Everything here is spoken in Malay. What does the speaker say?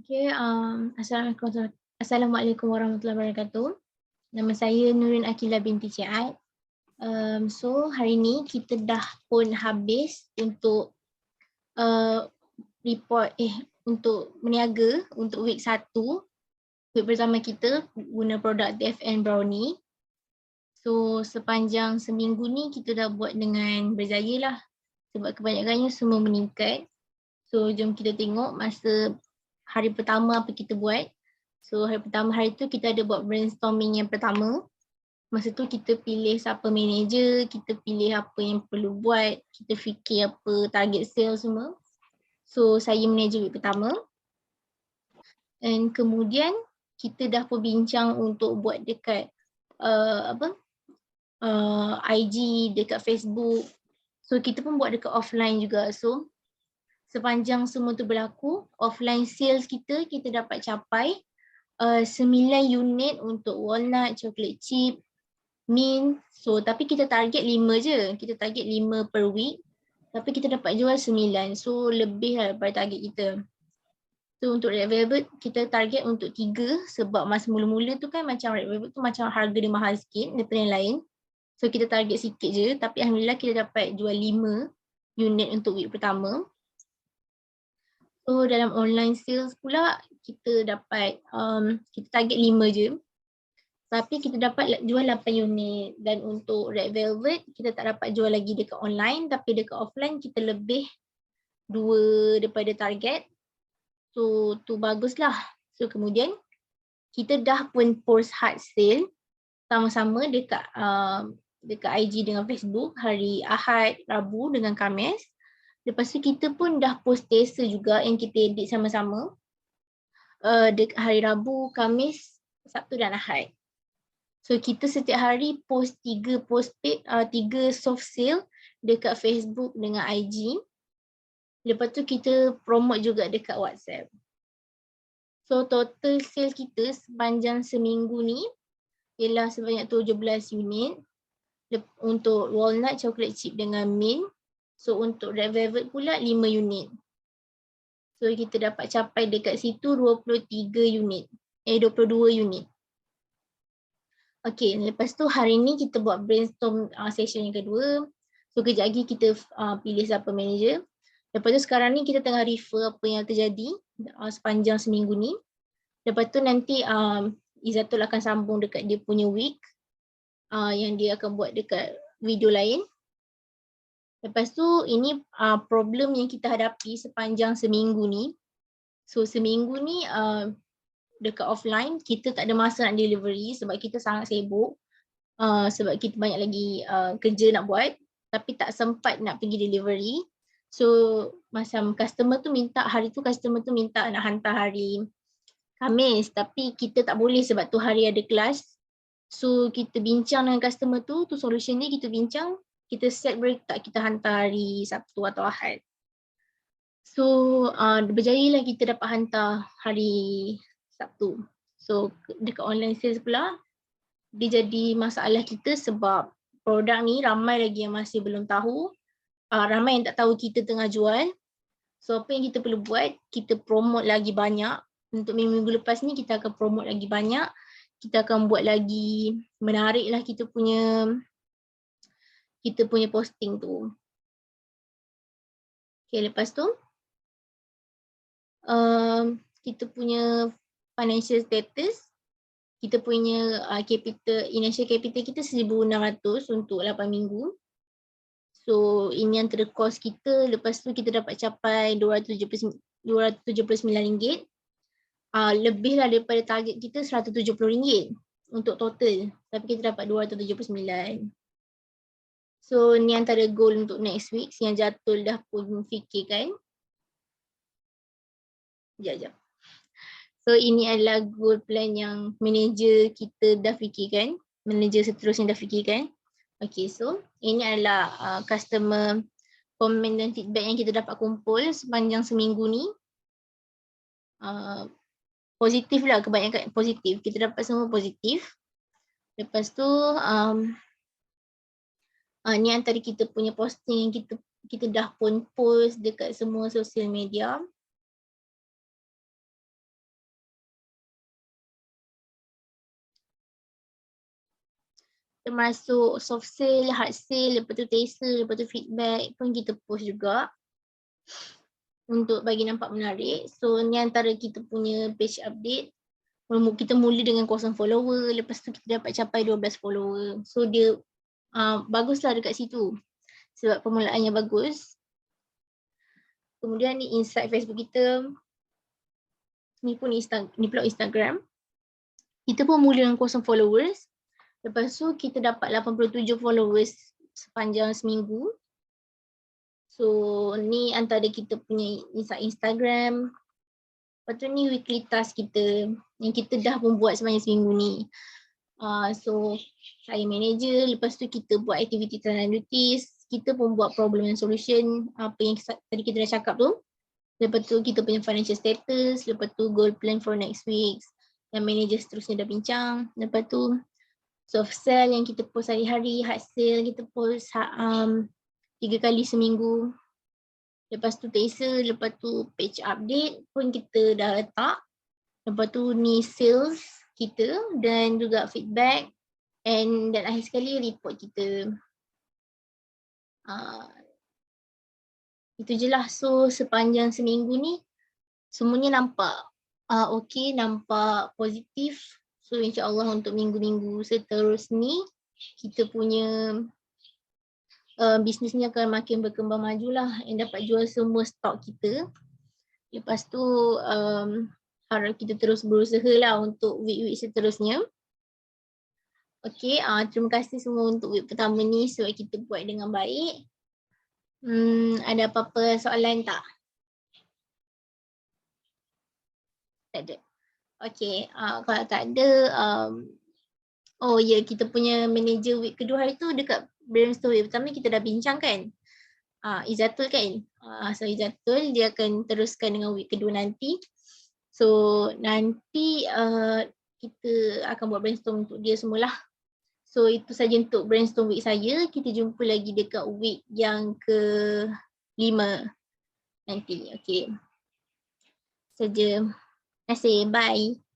Okay, Assalamualaikum warahmatullahi wabarakatuh. Nama saya Nurin Akila binti Ciat. So hari ni kita dah pun habis untuk uh, report untuk meniaga untuk week 1. Week pertama kita guna produk DFN Brownie. So sepanjang seminggu ni kita dah buat dengan berjaya lah sebab kebanyakannya semua meningkat. So jom kita tengok masa hari pertama apa kita buat. So hari tu kita ada buat brainstorming yang pertama. Masa tu kita pilih siapa manager, kita pilih apa yang perlu buat, kita fikir apa target sales semua. So saya manager week pertama. Dan kemudian kita dah berbincang untuk buat dekat IG, dekat Facebook. So kita pun buat dekat offline juga. So sepanjang semua tu berlaku, offline sales kita dapat capai 9 unit untuk walnut, chocolate chip, mint. So tapi kita target 5 je. Kita target 5 per week. Tapi kita dapat jual 9. So lebih lah daripada target kita. So untuk red velvet kita target untuk 3 sebab masa mula-mula tu kan macam red velvet tu macam harga dia mahal sikit daripada yang lain. So kita target sikit je tapi alhamdulillah kita dapat jual 5 unit untuk week pertama. So dalam online sales pula kita dapat kita target 5 je. Tapi kita dapat jual 8 unit dan untuk red velvet kita tak dapat jual lagi dekat online tapi dekat offline kita lebih 2 daripada target. So tu baguslah. So kemudian kita dah pun post hard sale sama-sama dekat dekat IG dengan Facebook hari Ahad, Rabu dengan Khamis. Lepas tu kita pun dah post teaser juga yang kita edit sama-sama dekat hari Rabu, Khamis, Sabtu dan Ahad. So kita setiap hari post 3 soft sale dekat Facebook dengan IG. Lepas tu kita promote juga dekat WhatsApp. So total sale kita sepanjang seminggu ni ialah sebanyak 17 unit untuk walnut, chocolate chip dengan mint. So untuk red velvet pula 5 unit. So kita dapat capai dekat situ 22 unit. Okay, lepas tu hari ni kita buat brainstorm session yang kedua. So kejap lagi kita pilih siapa manager. Lepas tu sekarang ni kita tengah refer apa yang terjadi sepanjang seminggu ni. Lepas tu nanti Izzatul akan sambung dekat dia punya week yang dia akan buat dekat video lain. Lepas tu ini problem yang kita hadapi sepanjang seminggu ni. So seminggu ni dekat offline kita tak ada masa nak delivery sebab kita sangat sibuk. Sebab kita banyak lagi kerja nak buat tapi tak sempat nak pergi delivery. So macam customer tu minta nak hantar hari Khamis tapi kita tak boleh sebab tu hari ada kelas. So kita bincang dengan customer tu solution ni kita bincang, kita set break tak kita hantar hari Sabtu atau Ahad. So berjayalah kita dapat hantar hari Sabtu. So dekat online sales pula dia jadi masalah kita sebab produk ni ramai lagi yang masih belum tahu. Ramai yang tak tahu kita tengah jual. So apa yang kita perlu buat, kita promote lagi banyak. Untuk minggu lepas ni kita akan promote lagi banyak. Kita akan buat lagi menariklah kita punya posting tu. Okay, lepas tu kita punya financial status. Kita punya initial capital kita 1,600 untuk 8 minggu. So ini antara kos kita. Lepas tu kita dapat capai RM279. Lebih lah daripada target kita RM170 untuk total. Tapi kita dapat RM279. So ni antara goal untuk next week yang Jatul dah pun fikirkan. Sekejap. So ini adalah goal plan yang manager kita dah fikirkan. Manager seterusnya dah fikirkan. Okay, so ini adalah customer komen dan feedback yang kita dapat kumpul sepanjang seminggu ni. Positif lah, kebanyakan positif. Kita dapat semua positif. Lepas tu ni antara kita punya posting yang kita dah pun post dekat semua sosial media. termasuk soft sale, hard sale, lepas tu teaser, lepas tu feedback pun kita post juga untuk bagi nampak menarik. So ni antara kita punya page update. Kita mula dengan 0 follower, lepas tu kita dapat capai 12 follower. So dia baguslah dekat situ sebab permulaannya bagus. Kemudian ni insight Facebook kita. Ni pun ni pula Instagram. Kita pun mula dengan 0 followers. Lepas tu kita dapat 87 followers sepanjang seminggu. So ni antara kita punya insight Instagram. Lepas tu ni weekly task kita yang kita dah pun buat sepanjang seminggu ni. So saya manager, lepas tu kita buat activity and duties, kita pun buat problem and solution, apa yang tadi kita dah cakap tu. Lepas tu kita punya financial status, lepas tu goal plan for next week, yang manager seterusnya dah bincang. Lepas tu soft sell yang kita post hari-hari, hard sale kita post 3 kali seminggu. Lepas tu teaser, lepas tu page update pun kita dah letak. Lepas tu ni sales kita dan juga feedback dan akhir sekali report kita. Itu je lah. So sepanjang seminggu ni semuanya nampak okey, nampak positif. So insyaAllah untuk minggu-minggu seterusnya kita punya bisnes ni akan makin berkembang majulah dan dapat jual semua stok kita. Lepas tu harap kita terus berusaha lah untuk week-week seterusnya. Okey, terima kasih semua untuk week pertama ni sebab kita buat dengan baik. Ada apa-apa soalan tak? Tak ada. Okey, kalau tak ada, oh ya, kita punya manager week kedua hari tu dekat brainstorm week pertama kita dah bincang kan? Izzatul kan? So Izzatul dia akan teruskan dengan week kedua nanti. So nanti kita akan buat brainstorm untuk dia semualah. So itu saja untuk brainstorm week saya. Kita jumpa lagi dekat week yang ke-5 nanti. Okay. Saja. Terima kasih. Bye.